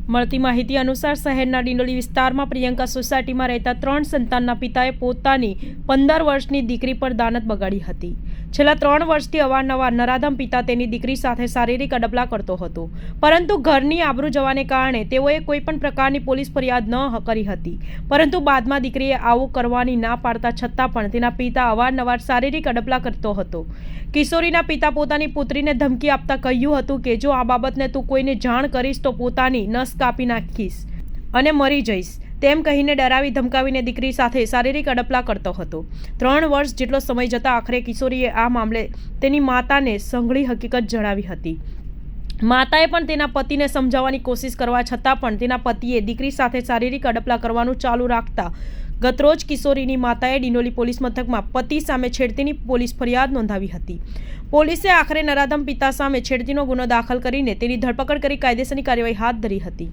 મળતી માહિતી અનુસાર શહેરના ડિંડોલી વિસ્તારમાં પ્રિયંકા સોસાયટીમાં રહેતા 3 સંતાનના પિતાએ પોતાની 15 વર્ષની દીકરી પર દાનત બગાડી હતી। છેલ્લા 3 વર્ષથી અવારનવાર નરાધમ પિતા તેની દીકરી સાથે શારીરિક અડપલા કરતો હતો, પરંતુ ઘરની આબરૂ જવાને કારણે તેઓએ કોઈપણ પ્રકારની પોલીસ ફરિયાદ ન કરી હતી। પરંતુ બાદમાં દીકરીએ આવું કરવાની ના પાડતા છતાં પણ તેના પિતા અવારનવાર શારીરિક અડપલા કરતો હતો। કિશોરીના પિતા પોતાની પુત્રીને ધમકી આપતા કહ્યું હતું કે જો આ બાબતને તું કોઈને જાણ કરીશ તો પોતાની નસ કાપી નાખીશ અને મરી જઈશ, તેમ કહીને ડરાવી ધમકાવીને દીકરી સાથે શારીરિક અડપલા કરતો હતો। 3 વર્ષ જેટલો સમય જતાં આખરે કિશોરીએ આ મામલે તેની માતાને સંઘળી હકીકત જણાવી હતી। માતાએ પણ તેના પતિને સમજાવવાની કોશિશ કરવા છતાં પણ તેના પતિએ દીકરી સાથે શારીરિક અડપલા કરવાનું ચાલુ રાખતા ગતરોજ કિશોરીની માતાએ ડિંડોલી પોલીસ મથકમાં પતિ સામે છેડતીની પોલીસ ફરિયાદ નોંધાવી હતી। પોલીસે આખરે નરાધમ પિતા સામે છેડતીનો ગુનો દાખલ કરીને તેની ધરપકડ કરી કાયદેસરની કાર્યવાહી હાથ ધરી હતી।